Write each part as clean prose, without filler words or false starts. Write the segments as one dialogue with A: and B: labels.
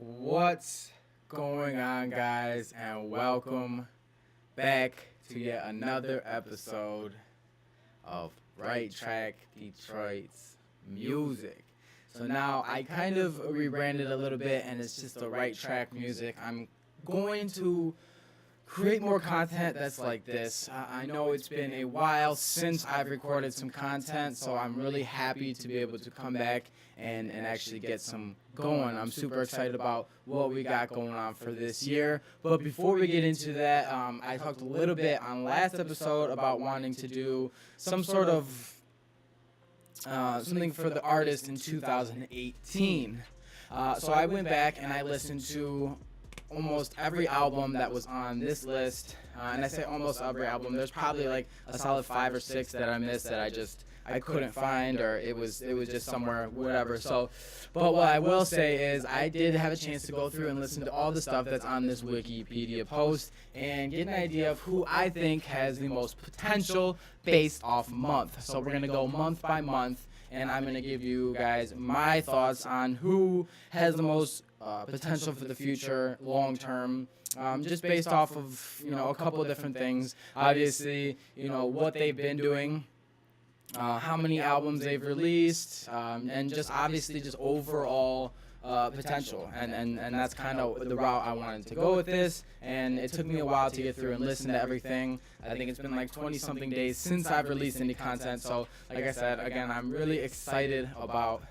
A: What's going on, guys, and welcome back to yet another episode of Right Trac Detroit's music. So now I kind of rebranded a little bit, and it's just the Right Trac music. I'm going to create more content that's like this. I know it's been a while since I've recorded some content, so I'm really happy to be able to come back and actually get some going. I'm super excited about what we got going on for this year. But before we get into that, I talked a little bit on last episode about wanting to do some sort of something for the artist in 2018. So I went back and I listened to almost every album that was on this list, and I say almost every album. There's probably like a solid 5 or 6 that I missed that I couldn't find, or it was just somewhere, whatever. So, but what I will say is I did have a chance to go through and listen to all the stuff that's on this Wikipedia post and get an idea of who I think has the most potential based off month. So we're gonna go month by month, and I'm gonna give you guys my thoughts on who has the most potential for the future, long term, just based off of a couple of different things. Obviously, what they've been doing, how many albums they've released, and just obviously just overall potential. And that's kind of the route I wanted to go with this. And it took me a while to get through and listen to everything. I think it's been like 20-something days since I've released any content. So, like I said, again, I'm really excited about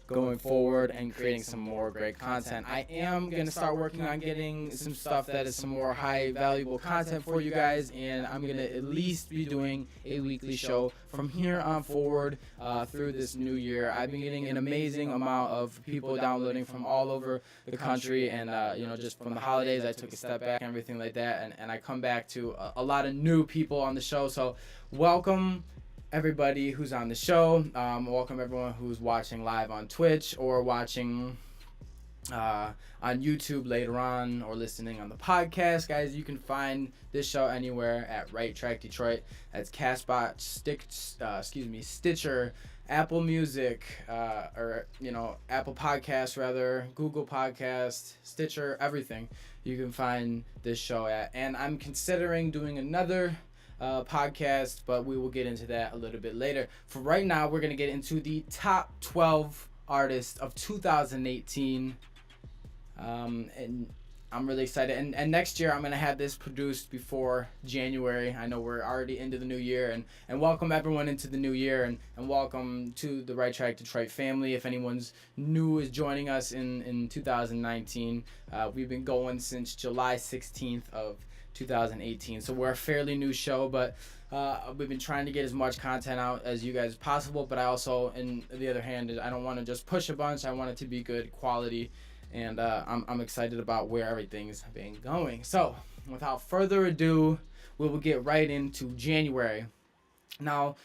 A: going forward and creating some more great content. I am going to start working on getting some stuff that is some more high valuable content for you guys, and I'm going to at least be doing a weekly show from here on forward through this new year. I've been getting an amazing amount of people downloading from all over the country, and just from the holidays I took a step back and everything like that, and I come back to a lot of new people on the show. So welcome everybody who's on the show. Welcome everyone who's watching live on Twitch or watching on YouTube later on, or listening on the podcast. Guys, you can find this show anywhere at Right Trac Detroit. That's Castbox, Stitcher, Apple Music, Apple Podcasts rather, Google Podcast, Stitcher, everything you can find this show at. And I'm considering doing another podcast, but we will get into that a little bit later. For right now, we're going to get into the top 12 artists of 2018. And I'm really excited. And next year, I'm going to have this produced before January. I know we're already into the new year. And welcome everyone into the new year. And welcome to the Right Trac Detroit family. If anyone's new is joining us in 2019, we've been going since July 16th of 2018, so we're a fairly new show, but we've been trying to get as much content out as you guys possible. But I also, on the other hand, I don't want to just push a bunch. I want it to be good quality, and I'm excited about where everything's been going. So without further ado, we will get right into January. Now,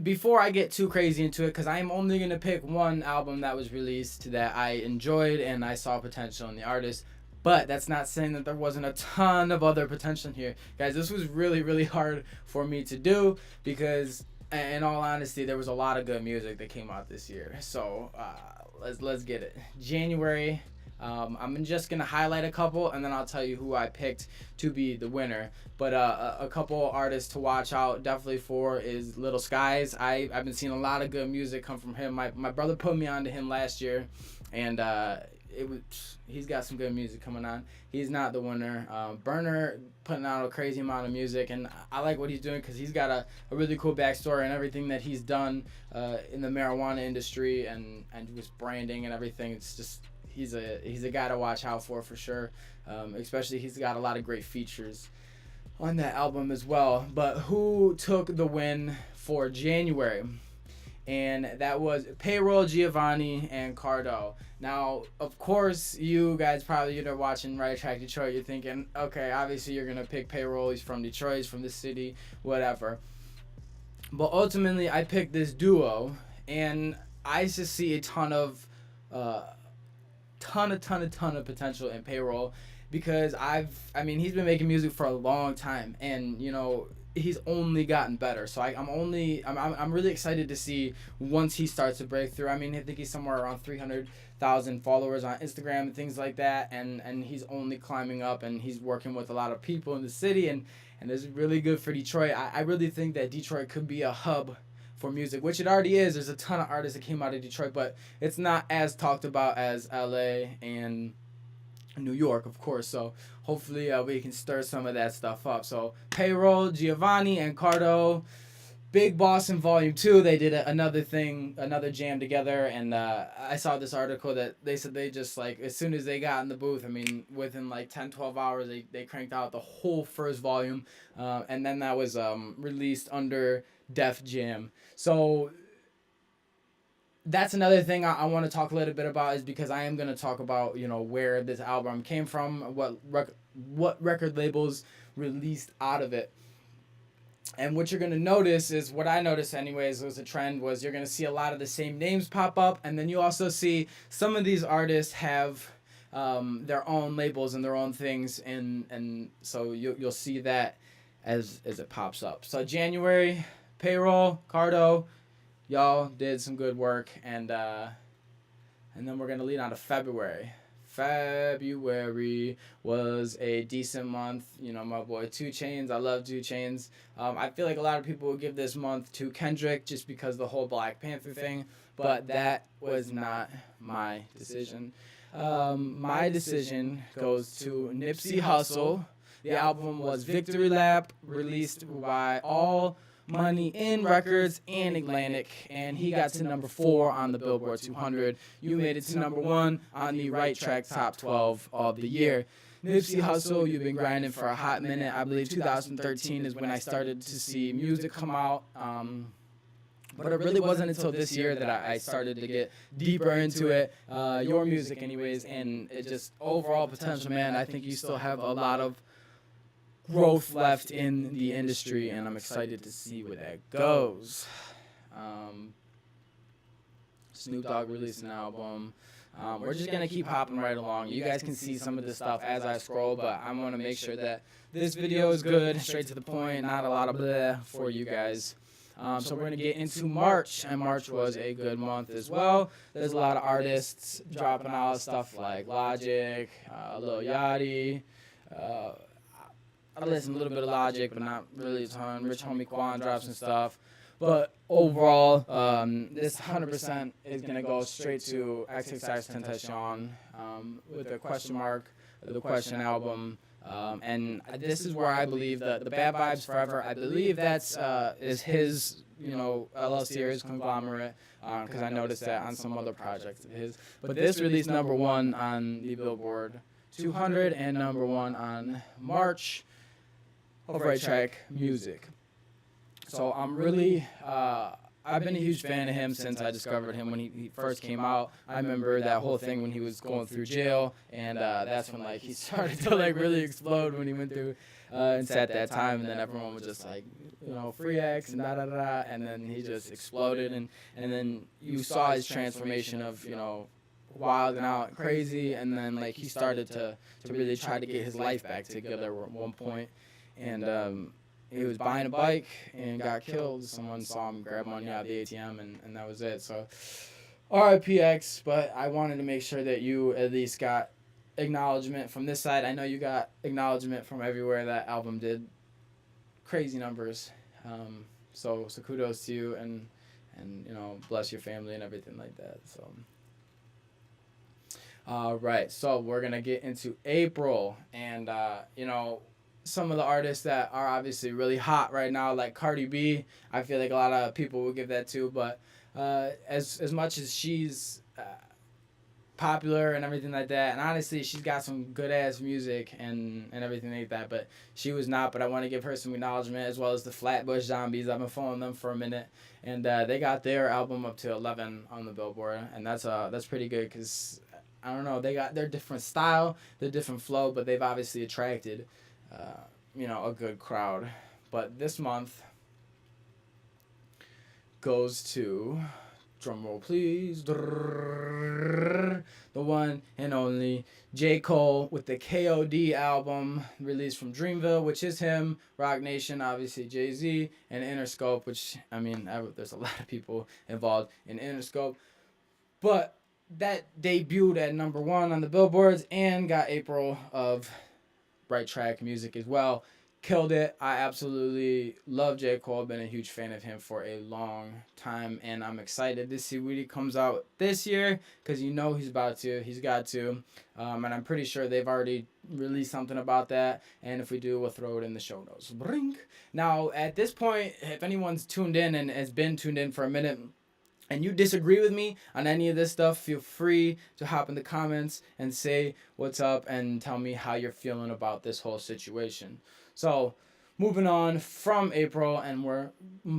A: before I get too crazy into it, because I'm only going to pick one album that was released that I enjoyed and I saw potential in the artist. But that's not saying that there wasn't a ton of other potential in here. Guys, this was really, really hard for me to do because, in all honesty, there was a lot of good music that came out this year. So let's get it. January, I'm just going to highlight a couple, and then I'll tell you who I picked to be the winner. But a couple artists to watch out definitely for is Little Skies. I've been seeing a lot of good music come from him. My brother put me on to him last year, and he's got some good music coming on. He's not the winner. Burner putting out a crazy amount of music, and I like what he's doing because he's got a really cool backstory and everything that he's done in the marijuana industry and just branding and everything. It's just he's a guy to watch out for sure. Especially he's got a lot of great features on that album as well. But who took the win for January? And that was Payroll, Giovanni, and Cardo. Now, of course, you guys probably are watching Right Trac Detroit. You're thinking, okay, obviously you're going to pick Payroll. He's from Detroit. He's from the city, whatever. But ultimately, I picked this duo, and I just see a ton of potential in Payroll because he's been making music for a long time, and, he's only gotten better. So I'm really excited to see once he starts to break through. I think he's somewhere around thousand followers on Instagram and things like that, and he's only climbing up, and he's working with a lot of people in the city, and it's really good for Detroit. I really think that Detroit could be a hub for music, which it already is. There's a ton of artists that came out of Detroit, but it's not as talked about as LA and New York, of course. So hopefully we can stir some of that stuff up. So Payroll, Giovanni, and Cardo, Big Bossin Volume 2, they did another jam together, and I saw this article that they said they just, like, as soon as they got in the booth, I mean, within, like, 10, 12 hours, they cranked out the whole first volume, and then that was released under Def Jam. So that's another thing I want to talk a little bit about, is because I am going to talk about, you know, where this album came from, what record labels released out of it. And what you're going to notice is, what I noticed anyways was a trend, was you're going to see a lot of the same names pop up, and then you also see some of these artists have their own labels and their own things, and so you'll see that as it pops up. So January, Payroll, Cardo, y'all did some good work, and then we're going to lead on to February. February was a decent month. You know, my boy 2 Chainz. I love 2 Chainz. I feel like a lot of people will give this month to Kendrick just because the whole Black Panther thing, but that was not my decision. My decision goes to Nipsey Hussle. The album was Victory Lap, released by All Money in Records and Atlantic, and he got to number 4 on the Billboard 200. You made it to number 1 on the Right Trac Top 12 of the year. Nipsey Hussle, you've been grinding for a hot minute. I believe 2013 is when I started to see music come out. But it really wasn't until this year that I started to get deeper into it, your music anyways, and it just, overall potential, man. I think you still have a lot of growth left in the industry, and I'm excited to see where that goes. Snoop Dogg released an album. We're just going to keep hopping right along. You guys can see some of this stuff as I scroll, but I want to make sure that this video is good, straight to the point, not a lot of blah for you guys. So we're going to get into March, and March was a good month as well. There's a lot of artists dropping out stuff like Logic, Lil Yachty. I listened a little bit of Logic, but not really a ton. Rich Homie Quan dropped some stuff. But overall, this 100% is going to go straight to xxxtentaction with the question mark, the question album. And this is where I believe the Bad Vibes Forever, I believe that's is his, you know, LLC or his conglomerate, because I noticed that on some other projects of his. But this released number 1 on the Billboard 200 and number 1 on March of Right Trac Music. So I'm really, I've been a huge fan of him since I discovered him when he first came out. I remember that whole thing when he was going through jail, and that's when, like, he started to, like, really explode when he went through and at that time, and then everyone was just like, you know, free X and da-da-da, and then he just exploded, and then you saw his transformation of, you know, wilding out and crazy, and then, like, he started to really try to get his life back together at one point, and he was buying a bike and got killed. Someone saw him grab money out of the ATM, and that was it. So, RIPX, but I wanted to make sure that you at least got acknowledgement from this side. I know you got acknowledgement from everywhere. That album did crazy numbers. So kudos to you, and you know, bless your family and everything like that. So, all right. So we're gonna get into April, and you know, some of the artists that are obviously really hot right now, like Cardi B, I feel like a lot of people will give that to, but as much as she's popular and everything like that, and honestly, she's got some good-ass music and everything like that, but she was not, but I want to give her some acknowledgement, as well as the Flatbush Zombies. I've been following them for a minute, and they got their album up to 11 on the Billboard, and that's pretty good, because, I don't know, they got their different style, their different flow, but they've obviously attracted you know, a good crowd. But this month goes to, drum roll please, the one and only J. Cole with the KOD album, released from Dreamville, which is him, Rock Nation, obviously Jay-Z, and Interscope, which, I mean, there's a lot of people involved in Interscope. But that debuted at number 1 on the billboards and got April of Right Trac music as well. Killed it. I absolutely love J. Cole. Been a huge fan of him for a long time, and I'm excited to see what he comes out this year because you know he's about to. He's got to. And I'm pretty sure they've already released something about that. And if we do, we'll throw it in the show notes. Brink. Now, at this point, if anyone's tuned in and has been tuned in for a minute, and you disagree with me on any of this stuff, feel free to hop in the comments and say what's up and tell me how you're feeling about this whole situation. So, moving on from April, and we're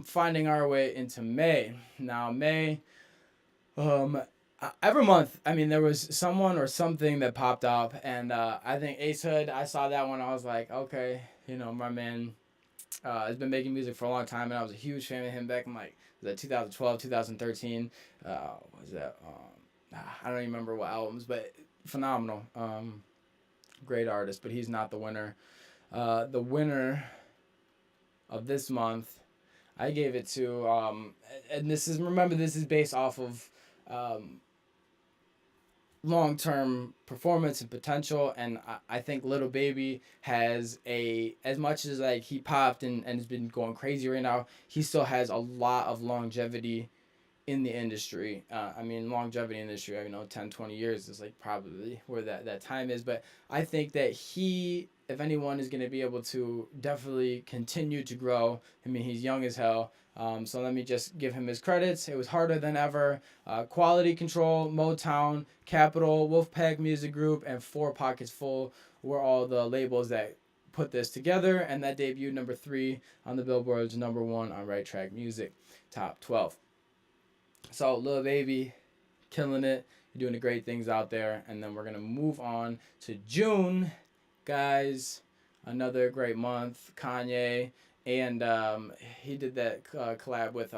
A: finding our way into May. Now, May, every month, I mean, there was someone or something that popped up, and I think Ace Hood, I saw that one, I was like, okay, my man has been making music for a long time, and I was a huge fan of him back in, like, was that 2012, 2013? Was that? I don't even remember what albums, but phenomenal. Great artist, but he's not the winner. The winner of this month, I gave it to, and this is based off of long-term performance and potential, and I think Little Baby has as much as like he popped and has been going crazy right now, he still has a lot of longevity in the industry. Longevity in the industry, 10, 20 years is like probably where that time is, but I think that he, if anyone, is going to be able to definitely continue to grow. He's young as hell. So let me just give him his credits. It was Harder Than Ever, Quality Control, Motown, Capitol, Wolfpack Music Group, and Four Pockets Full were all the labels that put this together, and that debuted number 3 on the Billboard's number 1 on Right Trac Music Top 12. So Lil Baby, killing it. You're doing the great things out there. And then we're going to move on to June. Guys, another great month. Kanye, and he did that collab with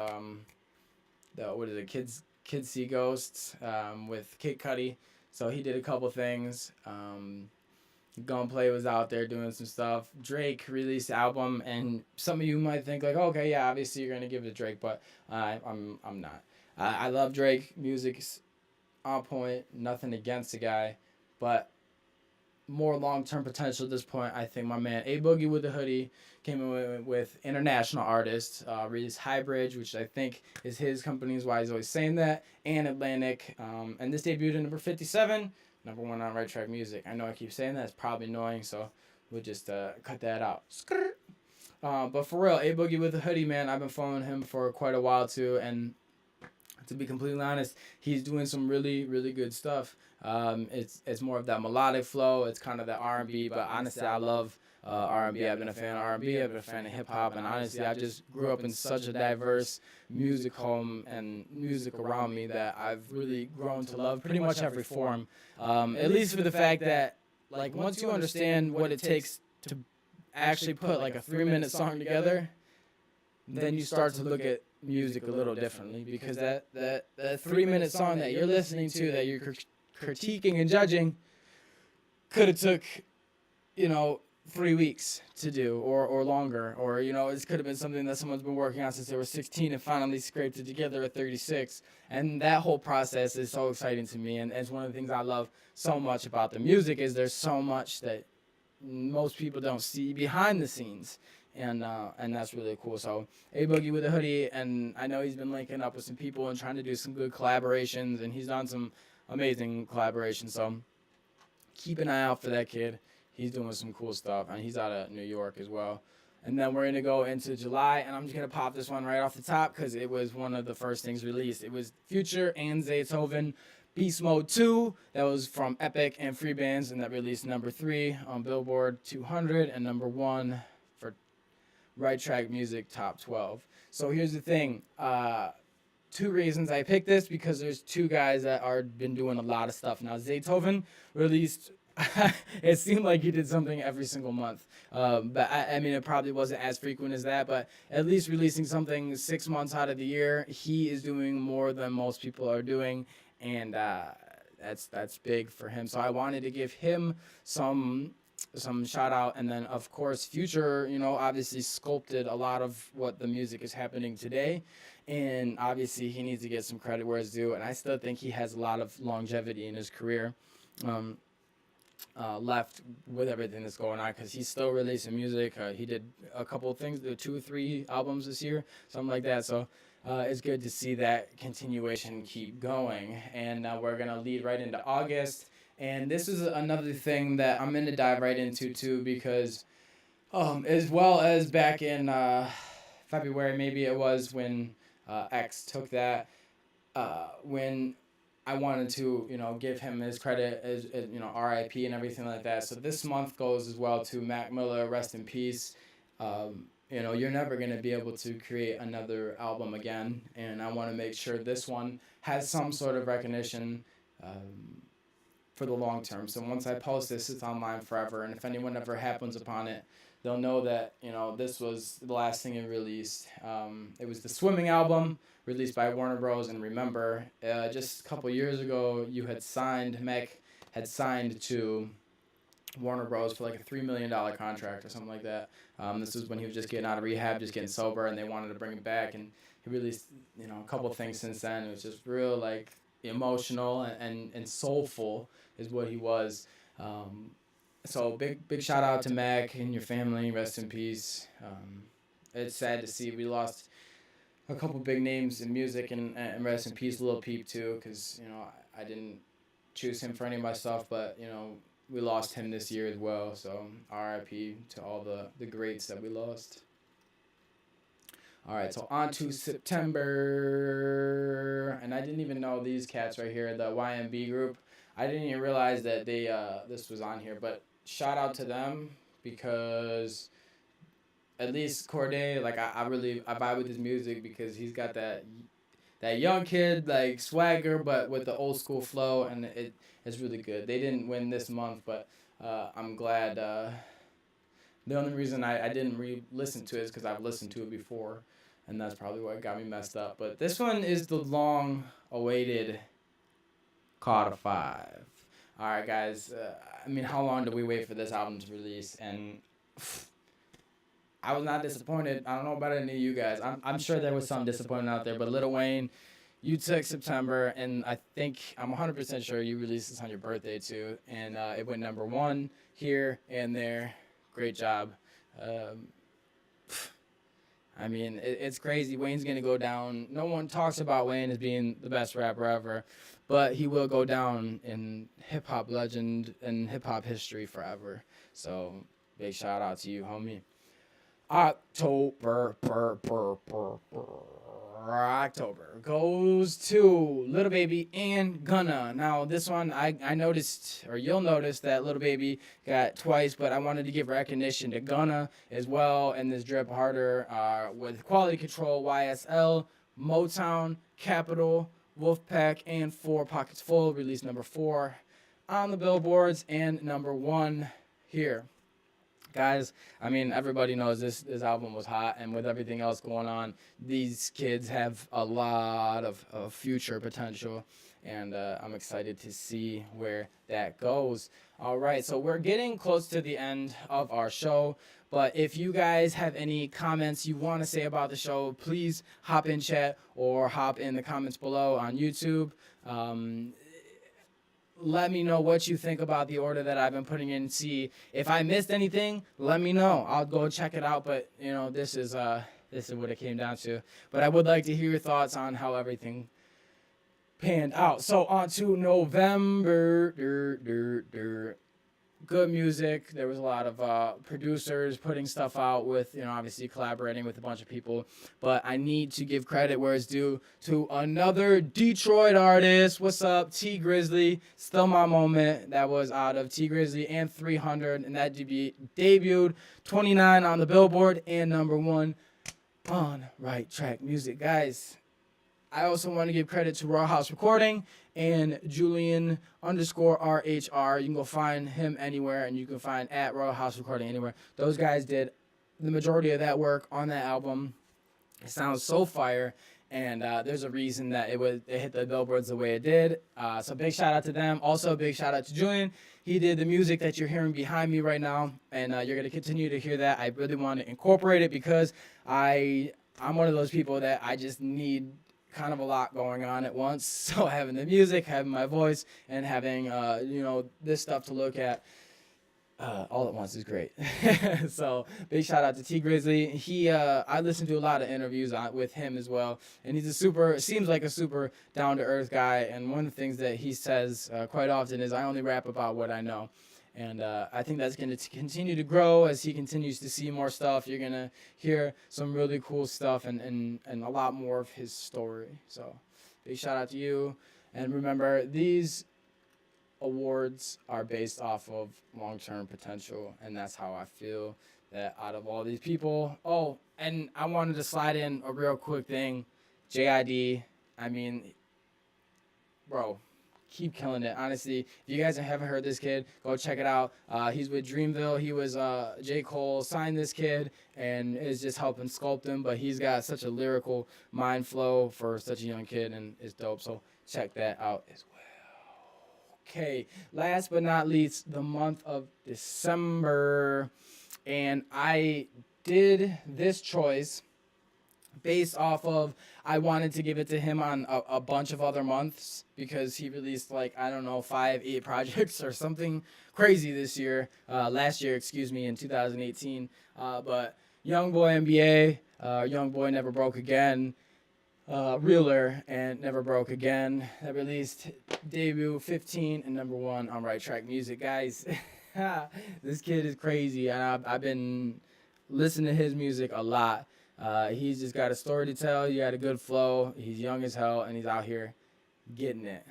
A: Kids See Ghosts with Kid Cudi. So he did a couple things. Gunplay was out there doing some stuff. Drake released the album, and some of you might think like, okay, yeah, obviously you're gonna give it to Drake, but I'm not. I love Drake. Music's on point. Nothing against the guy, but more long-term potential at this point. I think my man A Boogie with the Hoodie came in with international artists, released Highbridge, which I think is his company, is why he's always saying that, and Atlantic. And this debuted at number 57, number 1 on Right Trac Music. I know I keep saying that. It's probably annoying, so we'll just cut that out. But for real, A Boogie with the Hoodie, man, I've been following him for quite a while too, and to be completely honest, he's doing some really, really good stuff. It's more of that melodic flow. It's kind of that R&B, but honestly, I love R&B. I've been a fan of R&B. I've been a fan of hip-hop, and honestly, I just grew up in such a diverse music home and music around me that I've really grown to love pretty much every form, at least for the fact that, like, once you understand what it takes to actually put, like, a 3-minute song together, then you start to look at music a little differently, because that 3-minute song that you're listening to, that you're critiquing and judging, could have took 3 weeks to do, or longer, or it could have been something that someone's been working on since they were 16 and finally scraped it together at 36. And that whole process is so exciting to me, and it's one of the things I love so much about the music, is there's so much that most people don't see behind the scenes. And that's really cool. So A Boogie with a Hoodie, and I know he's been linking up with some people and trying to do some good collaborations, and he's done some amazing collaborations. So keep an eye out for that kid. He's doing some cool stuff, and he's out of New York as well. And then we're going to go into July, and I'm just going to pop this one right off the top because it was one of the first things released. It was Future and Zaytoven, Beast Mode 2. That was from Epic and Free Bands, and that released number 3 on Billboard 200 and number 1 for Right Trac Music Top 12. So here's the thing. 2 reasons I picked this, because there's 2 guys that are been doing a lot of stuff. Now, Zaytoven released, it seemed like he did something every single month. But I mean, it probably wasn't as frequent as that, but at least releasing something 6 months out of the year, he is doing more than most people are doing. And that's big for him. So I wanted to give him some some shout out. And then, of course, Future, obviously sculpted a lot of what the music is happening today. And obviously, he needs to get some credit where it's due. And I still think he has a lot of longevity in his career left with everything that's going on, because he's still releasing music. He did a couple of things, 2 or 3 albums this year, something like that. So it's good to see that continuation keep going. And we're going to lead right into August. And this is another thing that I'm going to dive right into, too, because as well as back in February, maybe it was, when X took that, when I wanted to, give him his credit as RIP and everything like that. So this month goes as well to Mac Miller, rest in peace. You're never going to be able to create another album again. And I want to make sure this one has some sort of recognition for the long term. So once I post this, it's online forever. And if anyone ever happens upon it, they'll know that, this was the last thing he released. It was the Swimming album, released by Warner Bros. And remember, just a couple years ago, Mac had signed to Warner Bros. For like a $3 million contract or something like that. This was when he was just getting out of rehab, just getting sober, and they wanted to bring him back. And he released, a couple of things since then. It was just real, emotional and soulful is what he was. So big shout out to Mac and your family. Rest in peace. It's sad to see we lost a couple big names in music, and rest in peace, Lil Peep too, because I didn't choose him for any of my stuff, but we lost him this year as well. So R.I.P. to all the greats that we lost. All right, so on to September, and I didn't even know these cats right here, the YMB group. I didn't even realize that they this was on here, but shout out to them, because at least Corday, I vibe with his music, because he's got that young kid swagger, but with the old school flow, and it's really good. They didn't win this month, but I'm glad. The only reason I didn't re-listen to it is because I've listened to it before, and that's probably what got me messed up. But this one is the long-awaited Cardo 5. All right, guys. How long do we wait for this album to release? And I was not disappointed. I don't know about any of you guys. I'm sure there was some disappointment out there, but Lil Wayne, you took September, and I think I'm 100% sure you released this on your birthday too, and it went number 1 here and there. Great job. It's crazy. Wayne's going to go down. No one talks about Wayne as being the best rapper ever, but he will go down in hip-hop legend and hip-hop history forever. So big shout out to you, homie. October goes to Lil Baby and Gunna. Now this one I noticed, or you'll notice, that Lil Baby got twice, but I wanted to give recognition to Gunna as well in this Drip Harder with Quality Control, YSL, Motown, Capital, Wolfpack, and 4 Pockets Full, released number 4 on the billboards and number 1 here. Guys, everybody knows this album was hot, and with everything else going on, these kids have a lot of future potential, and I'm excited to see where that goes. All right, so we're getting close to the end of our show, but if you guys have any comments you want to say about the show, please hop in chat or hop in the comments below on YouTube. Let me know what you think about the order that I've been putting in. See if I missed anything. Let me know. I'll go check it out. But this is what it came down to. But I would like to hear your thoughts on how everything panned out. So on to November. Good music. There was a lot of producers putting stuff out with, obviously collaborating with a bunch of people. But I need to give credit where it's due to another Detroit artist. What's up? T Grizzly. Still my moment. That was out of T Grizzly and 300. And that debuted 29 on the Billboard and number 1 on Right Trac Music. Guys, I also want to give credit to Raw House Recording and Julian_RHR. You can go find him anywhere, and you can find at Raw House Recording anywhere. Those guys did the majority of that work on that album. It sounds so fire, And there's a reason that it hit the billboards the way it did. So big shout out to them. Also, big shout out to Julian. He did the music that you're hearing behind me right now, and you're gonna continue to hear that. I really want to incorporate it because I'm one of those people that I just need kind of a lot going on at once. So having the music, having my voice, and having this stuff to look at all at once is great. So big shout out to T Grizzly. I listened to a lot of interviews with him as well, and seems like a super down to earth guy. And one of the things that he says quite often is, "I only rap about what I know." And I think that's going to continue to grow as he continues to see more stuff. You're going to hear some really cool stuff and a lot more of his story. So big shout out to you. And remember, these awards are based off of long-term potential, and that's how I feel that out of all these people. Oh, and I wanted to slide in a real quick thing. JID, I mean, bro, keep killing it. Honestly, if you guys haven't heard this kid, go check it out. He's with Dreamville. He was J. Cole signed this kid and is just helping sculpt him, but he's got such a lyrical mind flow for such a young kid, and it's dope. So check that out as well. Okay, last but not least, the month of December. And I did this choice based off of, I wanted to give it to him on a bunch of other months because he released 5-8 projects or something crazy last year, in 2018. But Youngboy NBA, Youngboy Never Broke Again, Realer, and Never Broke Again, that released debut 15 and number 1 on Right Trac Music. Guys, this kid is crazy, and I've been listening to his music a lot. He's just got a story to tell. He got a good flow. He's young as hell, and he's out here getting it.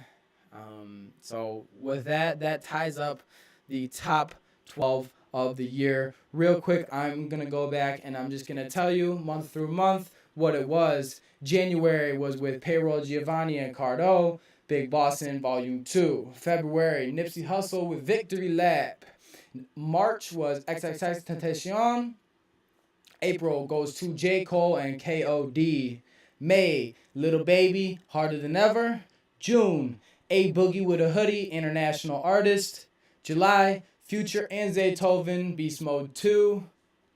A: So with that ties up the top 12 of the year. Real quick, I'm going to go back, and I'm just going to tell you month through month what it was. January was with Payroll, Giovanni, and Cardo, Big Bossin, Volume 2. February, Nipsey Hussle with Victory Lap. March was xxxtentaction. April goes to J. Cole and K.O.D. May, Little Baby, Harder Than Ever. June, A Boogie with a Hoodie, International Artist. July, Future and Zaytoven, Beast Mode 2.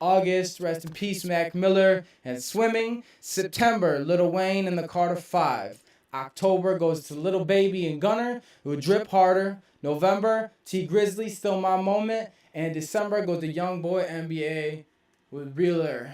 A: August, rest in peace, Mac Miller and Swimming. September, Lil Wayne and the Carter 5. October goes to Lil Baby and Gunna with Drip Harder. November, T Grizzly, Still My Moment. And December goes to Youngboy NBA with Realer.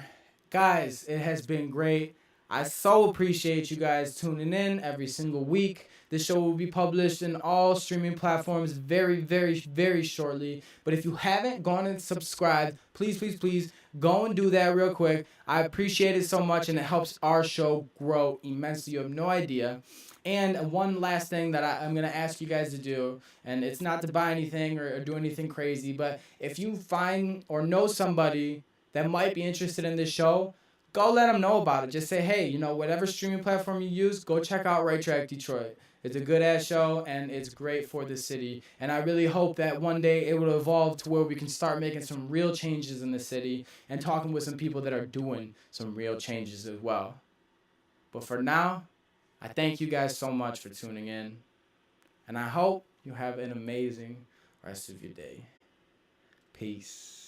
A: Guys, it has been great. I so appreciate you guys tuning in every single week. This show will be published in all streaming platforms very, very, very shortly. But if you haven't gone and subscribed, please, please, please go and do that real quick. I appreciate it so much, and it helps our show grow immensely. You have no idea. And one last thing that I'm going to ask you guys to do, and it's not to buy anything or do anything crazy, but if you find or know somebody that might be interested in this show, go let them know about it. Just say, hey, whatever streaming platform you use, go check out Right Trac Detroit. It's a good-ass show, and it's great for the city. And I really hope that one day it will evolve to where we can start making some real changes in the city and talking with some people that are doing some real changes as well. But for now, I thank you guys so much for tuning in, and I hope you have an amazing rest of your day. Peace.